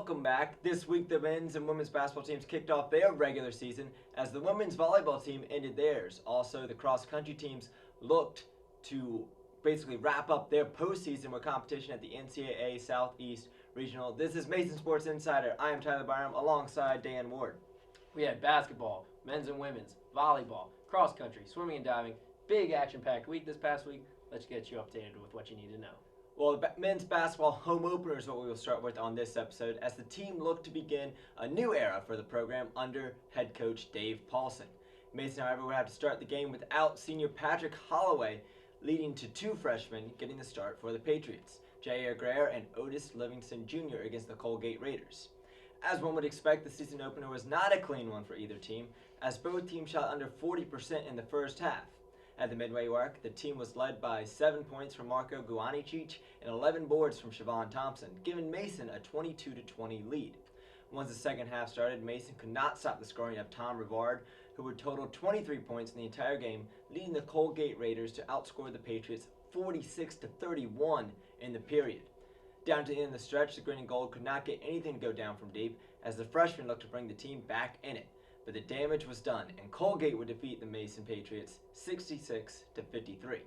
welcome back. This week, the men's and women's basketball teams kicked off their regular season as the women's volleyball team ended theirs. Also, the cross-country teams looked to basically wrap up their postseason with competition at the NCAA Southeast Regional. This is Mason Sports Insider. I am Tyler Byram alongside Dan Ward. We had basketball, men's and women's, volleyball, cross-country, swimming and diving. Big action-packed week this past week. Let's get you updated with what you need to know. Well, the men's basketball home opener is what we will start with on this episode as the team looked to begin a new era for the program under head coach Dave Paulson. Mason, however, would have to start the game without senior Patrick Holloway, leading to two freshmen getting the start for the Patriots, Jair Greer and Otis Livingston Jr. against the Colgate Raiders. As one would expect, the season opener was not a clean one for either team, as both teams shot under 40% in the first half. At the midway mark, the team was led by 7 points from Marco Guanicic and 11 boards from Siobhan Thompson, giving Mason a 22-20 lead. Once the second half started, Mason could not stop the scoring of Tom Rivard, who would total 23 points in the entire game, leading the Colgate Raiders to outscore the Patriots 46-31 in the period. Down to the end of the stretch, the green and gold could not get anything to go down from deep as the freshmen looked to bring the team back in it. But the damage was done, and Colgate would defeat the Mason Patriots 66-53.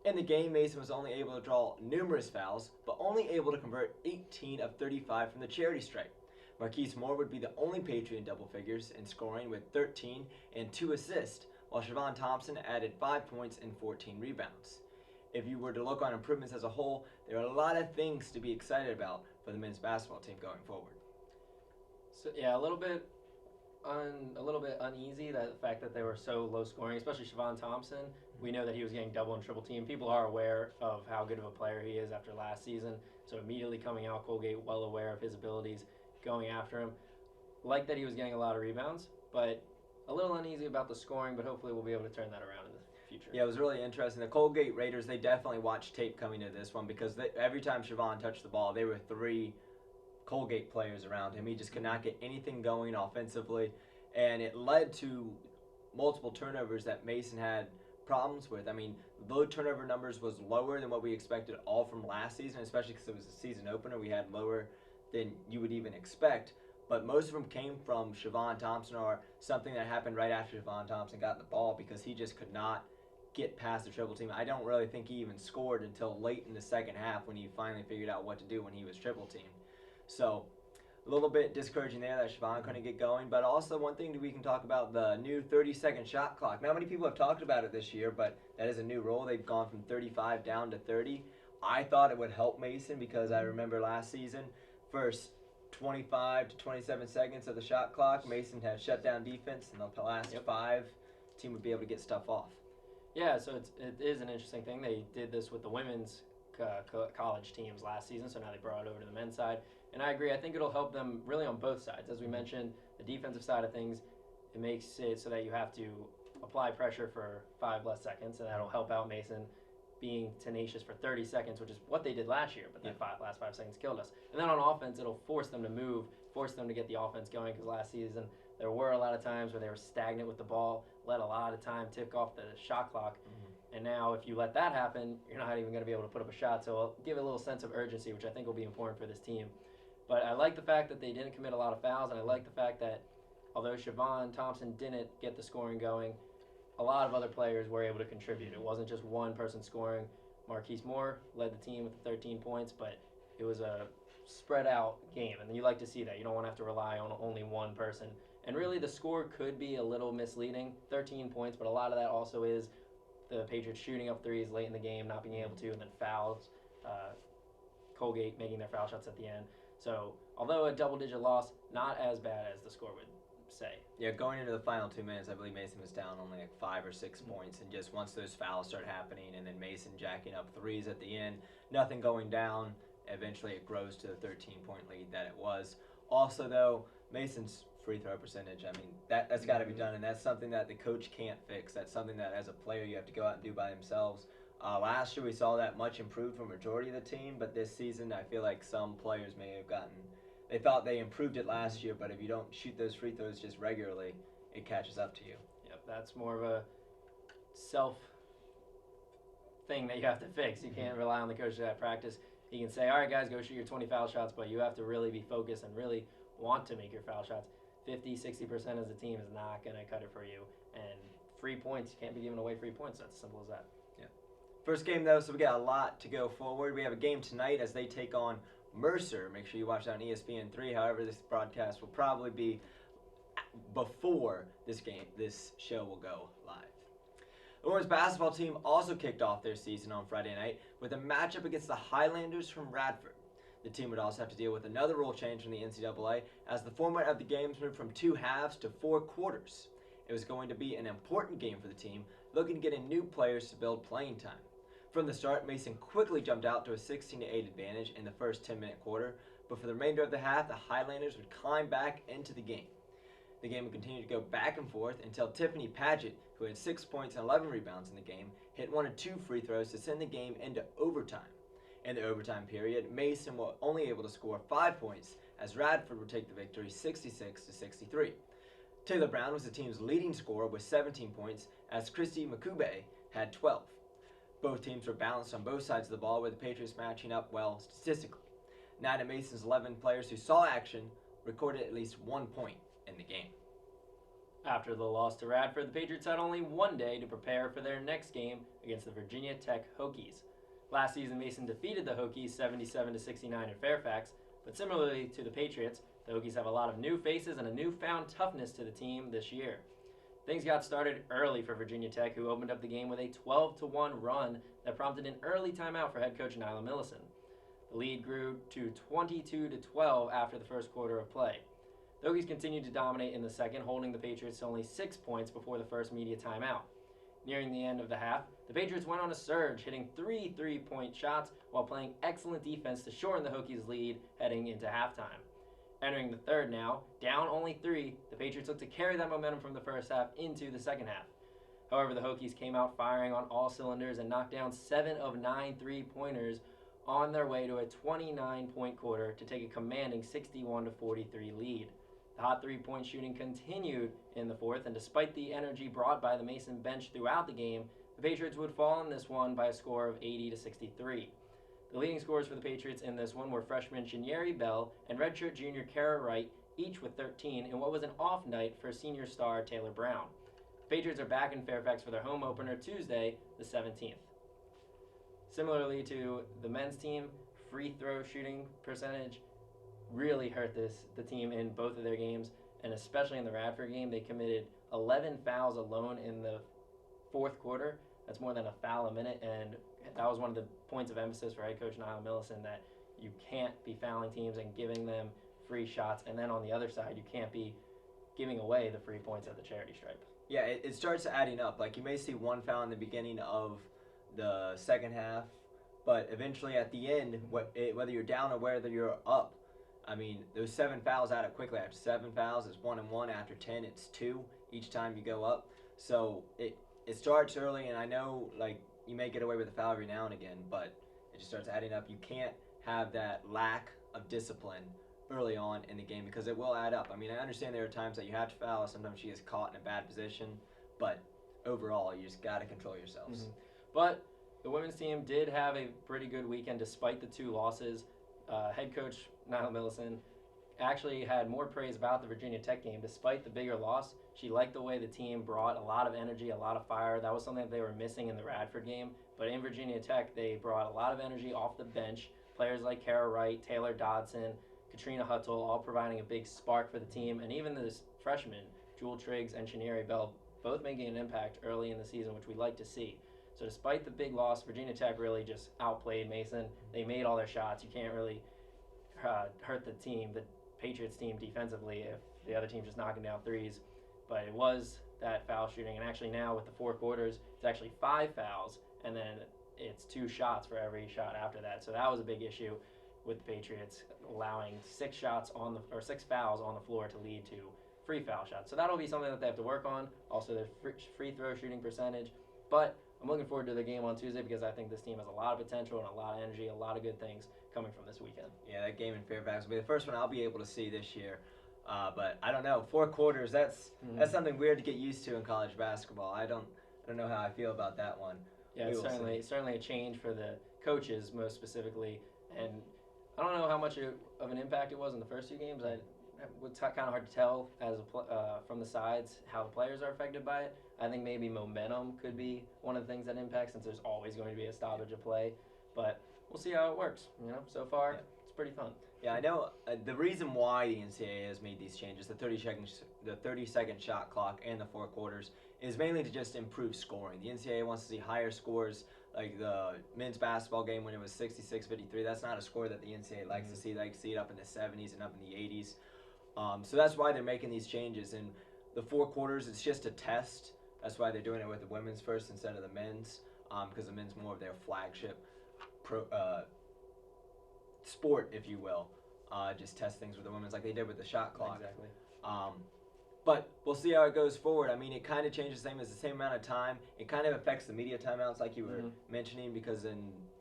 In the game, Mason was only able to draw numerous fouls, but only able to convert 18 of 35 from the charity stripe. Marquise Moore would be the only Patriot in double figures in scoring with 13 and 2 assists, while Siobhan Thompson added 5 points and 14 rebounds. If you were to look on improvements as a whole, there are a lot of things to be excited about for the men's basketball team going forward. So yeah, a little bit uneasy that the fact that they were so low scoring, especially Siobhan Thompson. We know that he was getting double and triple team. People are aware of how good of a player he is after last season. So immediately coming out, Colgate well aware of his abilities, going after him. Like that he was getting a lot of rebounds, but a little uneasy about the scoring, but hopefully we'll be able to turn that around in the future. Yeah, it was really interesting. The Colgate Raiders, they definitely watched tape coming to this one because every time Siobhan touched the ball, there were 3 Colgate players around him. He just could not get anything going offensively, and it led to multiple turnovers that Mason had problems with. I mean, low turnover numbers was lower than what we expected all from last season, especially because it was a season opener. We had lower than you would even expect, but most of them came from Siobhan Thompson or something that happened right after Siobhan Thompson got the ball because he just could not get past the triple team. I don't really think he even scored until late in the second half when he finally figured out what to do when he was triple teamed. So a little bit discouraging there that Siobhan couldn't get going, but also one thing that we can talk about, the new 30-second shot clock. Not many people have talked about it this year, but that is a new rule. They've gone from 35 down to 30. I thought it would help Mason because I remember last season, first 25 to 27 seconds of the shot clock, Mason had shut down defense, and the last 5, the team would be able to get stuff off. Yeah, so it is an interesting thing. They did this with the women's college teams last season, so now they brought it over to the men's side. And I agree. I think it'll help them really on both sides. As we mentioned, the defensive side of things, it makes it so that you have to apply pressure for 5 less seconds, and that'll help out Mason being tenacious for 30 seconds, which is what they did last year, but that last 5 seconds killed us. And then on offense, it'll force them to move, force them to get the offense going, because last season there were a lot of times where they were stagnant with the ball, let a lot of time tick off the shot clock. And now if you let that happen, you're not even going to be able to put up a shot. So it'll give it a little sense of urgency, which I think will be important for this team. But I like the fact that they didn't commit a lot of fouls, and I like the fact that although Siobhan Thompson didn't get the scoring going, a lot of other players were able to contribute. It wasn't just one person scoring. Marquise Moore led the team with 13 points, but it was a spread out game, and you like to see that. You don't want to have to rely on only one person. And really the score could be a little misleading, 13 points, but a lot of that also is the Patriots shooting up threes late in the game, not being able to, and then fouls, Colgate making their foul shots at the end. So although a double-digit loss, not as bad as the score would say. Yeah, going into the final 2 minutes, I believe Mason was down only like 5 or 6 points, and just once those fouls start happening, and then Mason jacking up threes at the end, nothing going down, eventually it grows to the 13-point lead that it was. Also, though, Mason's free throw percentage, I mean, that's got to be done, and that's something that the coach can't fix. That's something that as a player you have to go out and do by themselves. Last year we saw that much improved for majority of the team, but this season I feel like some players may have they thought they improved it last year, but if you don't shoot those free throws just regularly, it catches up to you. Yep, that's more of a self thing that you have to fix. You can't rely on the coach at practice. he can say, all right, guys, go shoot your 20 foul shots, but you have to really be focused and really want to make your foul shots. 50, 60% as a team is not going to cut it for you. And free points, you can't be giving away free points. That's as simple as that. Yeah. First game, though, so we got a lot to go forward. We have a game tonight as they take on Mercer. Make sure you watch that on ESPN3. However, this broadcast will probably be before this show will go live. The women's basketball team also kicked off their season on Friday night with a matchup against the Highlanders from Radford. The team would also have to deal with another rule change from the NCAA as the format of the games moved from 2 halves to 4 quarters. It was going to be an important game for the team, looking to get in new players to build playing time. From the start, Mason quickly jumped out to a 16-8 advantage in the first 10-minute quarter, but for the remainder of the half, the Highlanders would climb back into the game. The game would continue to go back and forth until Tiffany Paget, who had 6 points and 11 rebounds in the game, hit 1 of 2 free throws to send the game into overtime. In the overtime period, Mason was only able to score 5 points as Radford would take the victory 66-63. Taylor Brown was the team's leading scorer with 17 points as Christy Makube had 12. Both teams were balanced on both sides of the ball, with the Patriots matching up well statistically. 9 of Mason's 11 players who saw action recorded at least 1 point in the game. After the loss to Radford, the Patriots had only one day to prepare for their next game against the Virginia Tech Hokies. Last season, Mason defeated the Hokies 77-69 in Fairfax, but similarly to the Patriots, the Hokies have a lot of new faces and a newfound toughness to the team this year. Things got started early for Virginia Tech, who opened up the game with a 12-1 run that prompted an early timeout for head coach Nyla Millison. The lead grew to 22-12 after the first quarter of play. The Hokies continued to dominate in the second, holding the Patriots to only 6 points before the first media timeout. Nearing the end of the half, the Patriots went on a surge, hitting 3 3-point shots while playing excellent defense to shorten the Hokies' lead heading into halftime. Entering the third now, down only 3, the Patriots looked to carry that momentum from the first half into the second half. However, the Hokies came out firing on all cylinders and knocked down 7 of 9 3-pointers on their way to a 29-point quarter to take a commanding 61-43 lead. The hot 3-point shooting continued in the fourth, and despite the energy brought by the Mason bench throughout the game, the Patriots would fall in this one by a score of 80-63. The leading scorers for the Patriots in this one were freshman Chinieri Bell and redshirt junior Kara Wright, each with 13, in what was an off night for senior star Taylor Brown. The Patriots are back in Fairfax for their home opener Tuesday, the 17th. Similarly to the men's team, free throw shooting percentage really hurt the team in both of their games, and especially in the Radford game. They committed 11 fouls alone in the fourth quarter. That's more than a foul a minute, and that was one of the points of emphasis for head coach Nyla Millison, that you can't be fouling teams and giving them free shots, and then on the other side, you can't be giving away the free points at the charity stripe. Yeah, it starts adding up. Like, you may see one foul in the beginning of the second half, but eventually at the end, whether you're down or whether you're up, I mean, those 7 fouls add up quickly. After 7 fouls, it's 1 and 1. After 10, it's 2 each time you go up. So it starts early, and I know, like, you may get away with a foul every now and again, but it just starts adding up. You can't have that lack of discipline early on in the game because it will add up. I mean, I understand there are times that you have to foul. Sometimes she gets caught in a bad position, but overall, you just got to control yourselves. Mm-hmm. But the women's team did have a pretty good weekend despite the 2 losses. Head coach Nyla Millison actually had more praise about the Virginia Tech game. Despite the bigger loss, she liked the way the team brought a lot of energy, a lot of fire. That was something that they were missing in the Radford game. But in Virginia Tech, they brought a lot of energy off the bench. Players like Kara Wright, Taylor Dodson, Katrina Huttel, all providing a big spark for the team. And even the freshmen, Jewel Triggs and Chinieri Bell, both making an impact early in the season, which we like to see. So despite the big loss, Virginia Tech really just outplayed Mason. They made all their shots. You can't really hurt the team, the Patriots team, defensively if the other team's just knocking down threes. But it was that foul shooting, and actually now with the 4 quarters, it's actually 5 fouls, and then it's 2 shots for every shot after that. So that was a big issue with the Patriots, allowing 6 fouls on the floor to lead to free foul shots. So that'll be something that they have to work on. Also, their free throw shooting percentage. But I'm looking forward to the game on Tuesday because I think this team has a lot of potential and a lot of energy, a lot of good things coming from this weekend. Yeah, that game in Fairfax will be the first one I'll be able to see this year. But I don't know, 4 quarters, that's something weird to get used to in college basketball. I don't know how I feel about that one. Yeah, it's certainly a change for the coaches, most specifically, And I don't know how much of an impact it was in the first 2 games. It's kind of hard to tell from the sides how the players are affected by it. I think maybe momentum could be one of the things that impacts, since there's always going to be a stoppage of play. But we'll see how it works. So far, it's pretty fun. Yeah, I know the reason why the NCAA has made these changes, the 30-second shot clock and the 4 quarters, is mainly to just improve scoring. The NCAA wants to see higher scores, like the men's basketball game when it was 66-53. That's not a score that the NCAA likes to see. They like to see it up in the 70s and up in the 80s. So that's why they're making these changes. And the 4 quarters, it's just a test. That's why they're doing it with the women's first instead of the men's, because the men's more of their flagship sport, if you will. Just test things with the women's like they did with the shot clock. Exactly. But we'll see how it goes forward. I mean, it kind of changes the same amount of time. It kind of affects the media timeouts, like you were mentioning, because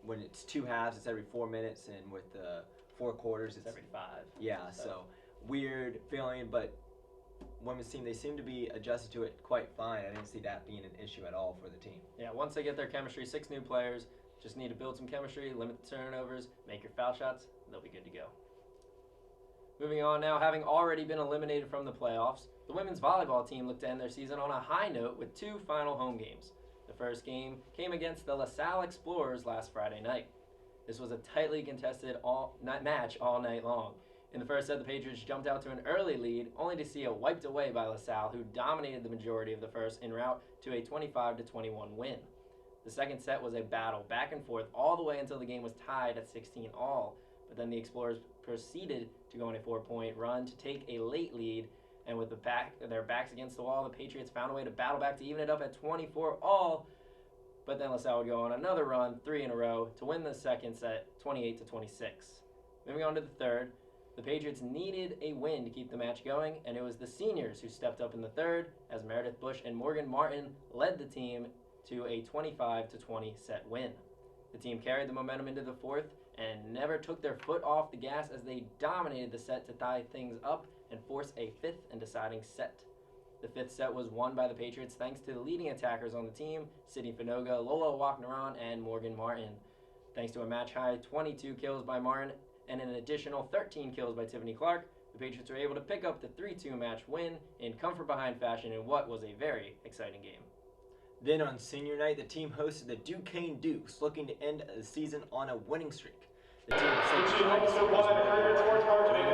when it's 2 halves, it's every 4 minutes, and with the 4 quarters, it's every 5. Yeah, so weird feeling, but women's team, they seem to be adjusted to it quite fine. I didn't see that being an issue at all for the team. Yeah, once they get their chemistry, 6 new players, just need to build some chemistry, limit the turnovers, make your foul shots, they'll be good to go. Moving on now, having already been eliminated from the playoffs, the women's volleyball team looked to end their season on a high note with 2 final home games. The first game came against the LaSalle Explorers last Friday night. This was a tightly contested match all night long. In the first set, the Patriots jumped out to an early lead, only to see it wiped away by LaSalle, who dominated the majority of the first en route to a 25-21 win. The second set was a battle back and forth all the way until the game was tied at 16-all, but then the Explorers proceeded to go on a 4-point run to take a late lead, and with their backs against the wall, the Patriots found a way to battle back to even it up at 24-all, but then LaSalle would go on another run, 3 in a row, to win the second set 28-26. Moving on to the third, the Patriots needed a win to keep the match going, and it was the seniors who stepped up in the third as Meredith Bush and Morgan Martin led the team to a 25-20 set win. The team carried the momentum into the fourth and never took their foot off the gas as they dominated the set to tie things up and force a 5th and deciding set. The 5th set was won by the Patriots thanks to the leading attackers on the team, Sydney Finoga, Lola Waknaran, and Morgan Martin. Thanks to a match-high 22 kills by Martin and an additional 13 kills by Tiffany Clark, the Patriots were able to pick up the 3-2 match win in comfort-behind fashion in what was a very exciting game. Then on senior night, the team hosted the Duquesne Dukes, looking to end the season on a winning streak. The team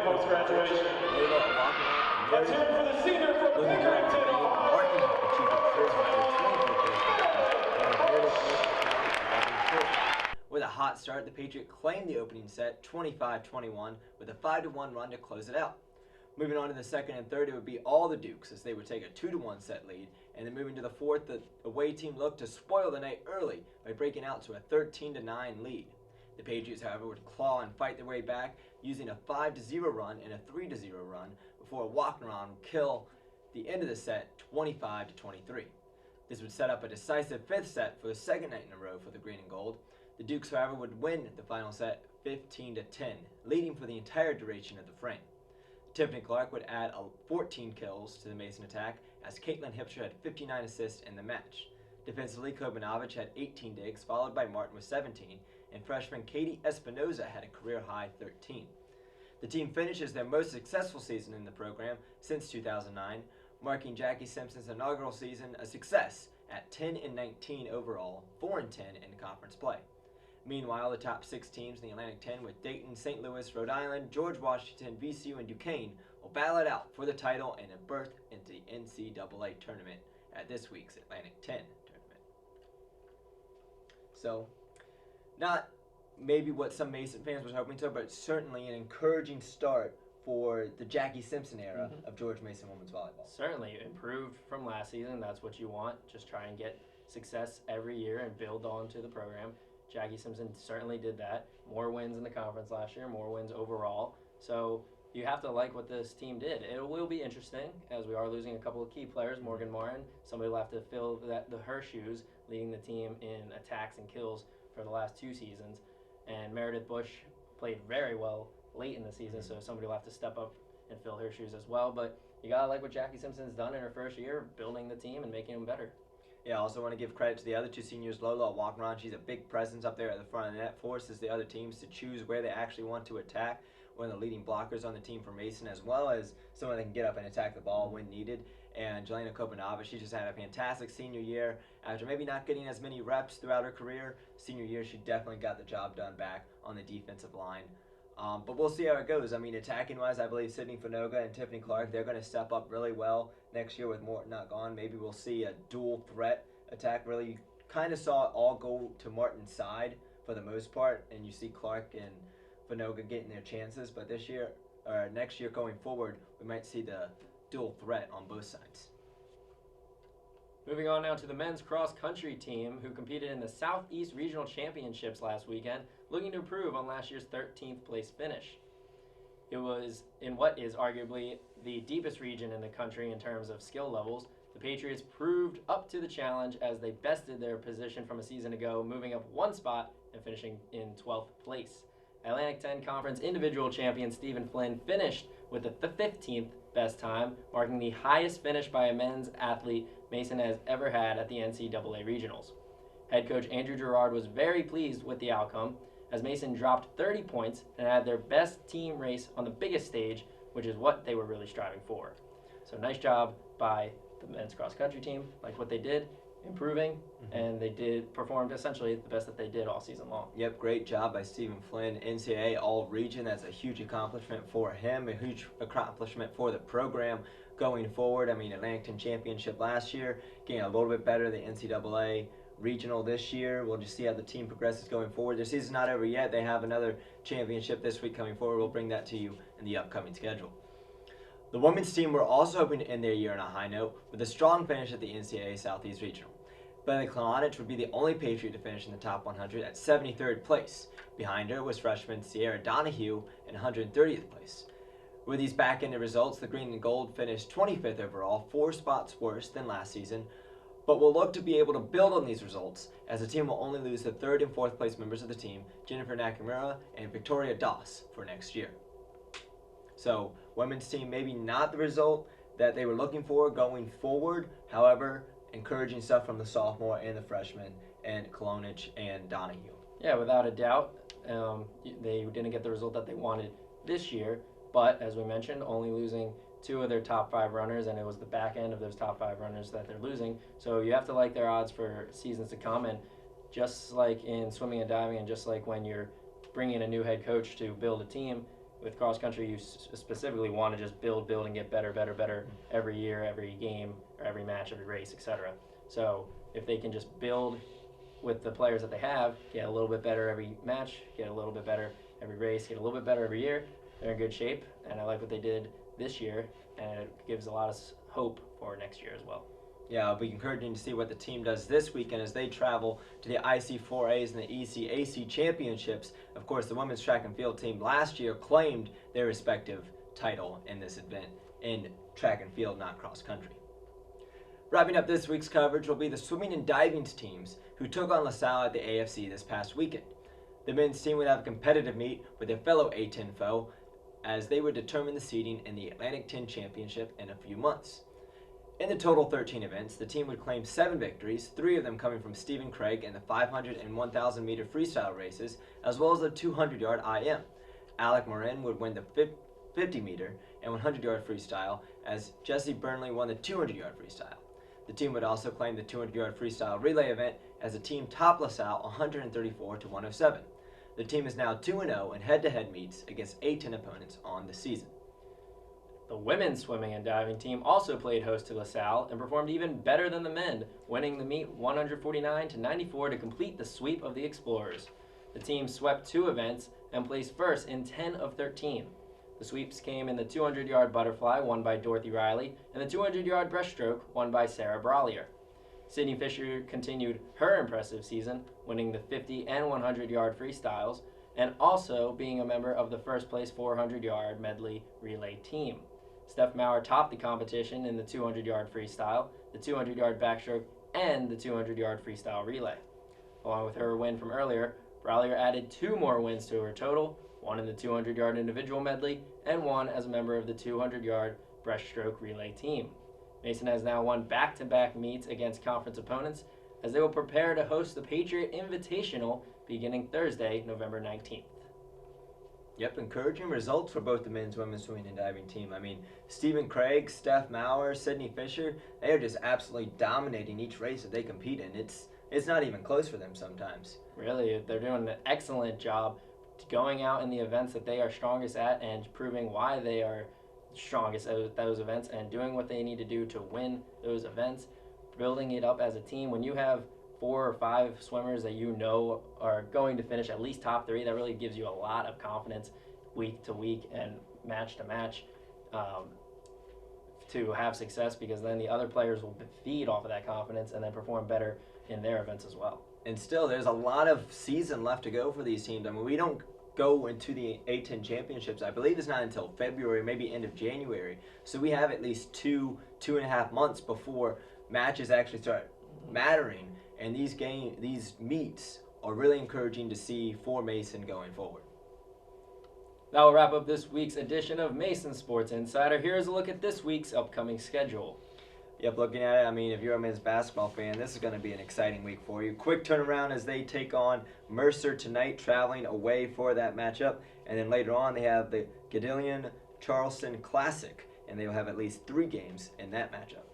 post-graduation. Let's hear it for the senior from Pickerington, Martin achieved a career with a hot start, the Patriots claimed the opening set 25-21 with a 5-1 run to close it out. Moving on to the second and third, it would be all the Dukes as they would take a 2-1 set lead, and then moving to the fourth, the away team looked to spoil the night early by breaking out to a 13-9 lead. The Patriots, however, would claw and fight their way back using a 5-0 run and a 3-0 run before Waknaran would kill the end of the set 25-23. This would set up a decisive 5th set for the second night in a row for the green and gold. The Dukes, however, would win the final set 15-10, leading for the entire duration of the frame. Tiffany Clark would add 14 kills to the Mason attack as Caitlin Hipsher had 59 assists in the match. Defensively, Kobanovich had 18 digs, followed by Martin with 17, and freshman Katie Espinoza had a career-high 13. The team finishes their most successful season in the program since 2009, marking Jackie Simpson's inaugural season a success at 10-19 overall, 4-10 in conference play. Meanwhile, the top 6 teams in the Atlantic 10 with Dayton, St. Louis, Rhode Island, George Washington, VCU, and Duquesne will battle it out for the title and a berth into the NCAA tournament at this week's Atlantic 10 tournament. So, not maybe what some Mason fans was hoping to, but certainly an encouraging start for the Jackie Simpson era of George Mason women's volleyball. Certainly improved from last season. That's what you want. Just try and get success every year and build on to the program. Jackie Simpson certainly did that. More wins in the conference last year, more wins overall. So you have to like what this team did. It will be interesting as we are losing a couple of key players. Morgan Martin, somebody will have to fill her shoes, leading the team in attacks and kills for the last 2 seasons. And Meredith Bush played very well late in the season, so somebody will have to step up and fill her shoes as well. But you got to like what Jackie Simpson's done in her first year, building the team and making them better. Yeah, I also want to give credit to the other two seniors, Lola walking around. She's a big presence up there at the front of the net, forces the other teams to choose where they actually want to attack. One of the leading blockers on the team for Mason, as well as someone that can get up and attack the ball when needed. And Jelena Kopanava, she just had a fantastic senior year. After maybe not getting as many reps throughout her career, senior year she definitely got the job done back on the defensive line. But we'll see how it goes. I mean, attacking-wise, I believe Sydney Fanoga and Tiffany Clark, they're going to step up really well next year with Morton not gone. Maybe we'll see a dual threat attack. Really kind of saw it all go to Martin's side for the most part, and you see Clark and Fanoga getting their chances. But this year, or next year going forward, we might see the dual threat on both sides. Moving on now to the men's cross-country team, who competed in the Southeast Regional Championships last weekend, looking to improve on last year's 13th place finish. It was in what is arguably the deepest region in the country in terms of skill levels. The Patriots proved up to the challenge as they bested their position from a season ago, moving up one spot and finishing in 12th place. Atlantic 10 Conference individual champion Stephen Flynn finished with the 15th best time, marking the highest finish by a men's athlete Mason has ever had at the NCAA Regionals. Head coach Andrew Gerard was very pleased with the outcome, as Mason dropped 30 points and had their best team race on the biggest stage, which is what they were really striving for. So nice job by the men's cross-country team, like what they did, improving, and they did performed essentially the best that they did all season long. Yep, great job by Stephen Flynn. NCAA All-Region, that's a huge accomplishment for him, a huge accomplishment for the program going forward. I mean, Atlantic 10 Championship last year, getting a little bit better than NCAA Regional this year. We'll just see how the team progresses going forward. Their season's not over yet. They have another championship this week coming forward. We'll bring that to you in the upcoming schedule. The women's team were also hoping to end their year on a high note with a strong finish at the NCAA Southeast Regional. Bethany Klonich would be the only Patriot to finish in the top 100 at 73rd place. Behind her was freshman Sierra Donahue in 130th place. With these back-ended results, the Green and Gold finished 25th overall, 4 spots worse than last season, but will look to be able to build on these results as the team will only lose the 3rd and 4th place members of the team, Jennifer Nakamura and Victoria Doss, for next year. So, women's team maybe not the result that they were looking for going forward. However, encouraging stuff from the sophomore and the freshman and Klonich and Donahue. Yeah, without a doubt, they didn't get the result that they wanted this year, but as we mentioned, only losing 2 of their top 5 runners, and it was the back end of those top 5 runners that they're losing. So you have to like their odds for seasons to come, and just like in swimming and diving, and just like when you're bringing in a new head coach to build a team, with cross country you specifically want to just build and get better every year, every game, or every match, every race, etc. So if they can just build with the players that they have, get a little bit better every match, get a little bit better every race, get a little bit better every year, they're in good shape, and I like what they did this year, and it gives a lot of hope for next year as well. Yeah, it'll be encouraging to see what the team does this weekend as they travel to the IC4As and the ECAC championships. Of course, the women's track and field team last year claimed their respective title in this event in track and field, not cross country. Wrapping up this week's coverage will be the swimming and diving teams who took on LaSalle at the AFC this past weekend. The men's team would have a competitive meet with their fellow A10 foe as they would determine the seeding in the Atlantic 10 Championship in a few months. In the total 13 events, the team would claim 7 victories, 3 of them coming from Stephen Craig in the 500 and 1,000 meter freestyle races, as well as the 200-yard IM. Alec Morin would win the 50 meter and 100-yard freestyle, as Jesse Burnley won the 200-yard freestyle. The team would also claim the 200-yard freestyle relay event as the team topped LaSalle 134-107. The team is now 2-0 in head-to-head meets against A10 opponents on the season. The women's swimming and diving team also played host to LaSalle and performed even better than the men, winning the meet 149-94 to complete the sweep of the Explorers. The team swept 2 events and placed first in 10 of 13. The sweeps came in the 200-yard butterfly, won by Dorothy Riley, and the 200-yard breaststroke, won by Sarah Bralier. Sydney Fisher continued her impressive season, winning the 50 and 100-yard freestyles, and also being a member of the first-place 400-yard medley relay team. Steph Maurer topped the competition in the 200-yard freestyle, the 200-yard backstroke, and the 200-yard freestyle relay. Along with her win from earlier, Bralier added 2 more wins to her total, 1 in the 200-yard individual medley, and 1 as a member of the 200-yard breaststroke relay team. Mason has now won back-to-back meets against conference opponents as they will prepare to host the Patriot Invitational beginning Thursday, November 19th. Yep, encouraging results for both the men's, women's swimming and diving team. I mean, Stephen Craig, Steph Maurer, Sydney Fisher, they are just absolutely dominating each race that they compete in. It's not even close for them sometimes. Really, they're doing an excellent job going out in the events that they are strongest at and proving why they are strongest at those events and doing what they need to do to win those events, building it up as a team. When you have 4 or 5 swimmers that you know are going to finish at least top 3, that really gives you a lot of confidence week to week and match to match to have success, because then the other players will feed off of that confidence and then perform better in their events as well. And still, there's a lot of season left to go for these teams. I mean, we don't go into the A10 championships. I believe it's not until February, maybe end of January. So we have at least 2.5 months before matches actually start mattering. And these meets are really encouraging to see for Mason going forward. That will wrap up this week's edition of Mason Sports Insider. Here's a look at this week's upcoming schedule. Yep, looking at it, I mean, if you're a men's basketball fan, this is going to be an exciting week for you. Quick turnaround as they take on Mercer tonight, traveling away for that matchup. And then later on, they have the Gadillion Charleston Classic, and they will have at least 3 games in that matchup.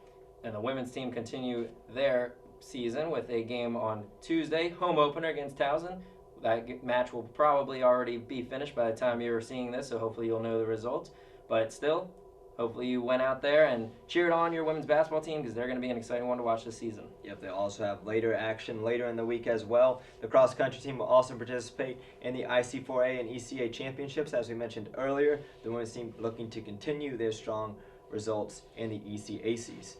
And the women's team continue their season with a game on Tuesday, home opener against Towson. That match will probably already be finished by the time you're seeing this, so hopefully you'll know the results. But still, hopefully you went out there and cheered on your women's basketball team, because they're going to be an exciting one to watch this season. Yep, they'll also have later action later in the week as well. The cross-country team will also participate in the IC4A and ECA championships. As we mentioned earlier, the women's team looking to continue their strong results in the ECACs.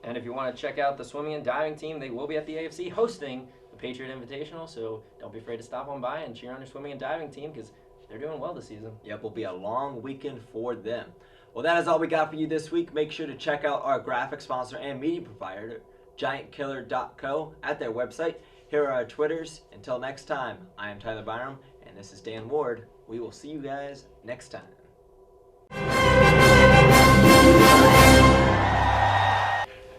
And if you want to check out the swimming and diving team, they will be at the AFC hosting the Patriot Invitational, so don't be afraid to stop on by and cheer on your swimming and diving team, because they're doing well this season. Yep, will be a long weekend for them. Well, that is all we got for you this week. Make sure to check out our graphic sponsor and media provider, GiantKiller.co, at their website. Here are our Twitters. Until next time, I am Tyler Byram, and this is Dan Ward. We will see you guys next time.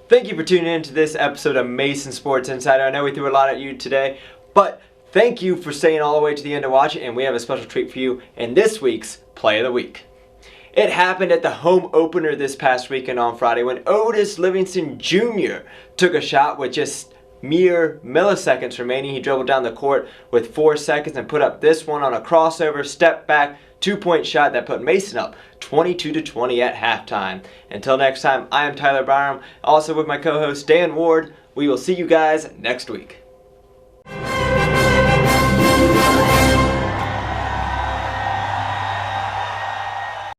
Thank you for tuning in to this episode of Mason Sports Insider. I know we threw a lot at you today, but thank you for staying all the way to the end to watch it, and we have a special treat for you in this week's Play of the Week. It happened at the home opener this past weekend on Friday when Otis Livingston Jr. took a shot with just mere milliseconds remaining. He dribbled down the court with 4 seconds and put up this one on a crossover, step back, 2-point shot that put Mason up 22-20 at halftime. Until next time, I am Tyler Byram, also with my co-host Dan Ward. We will see you guys next week.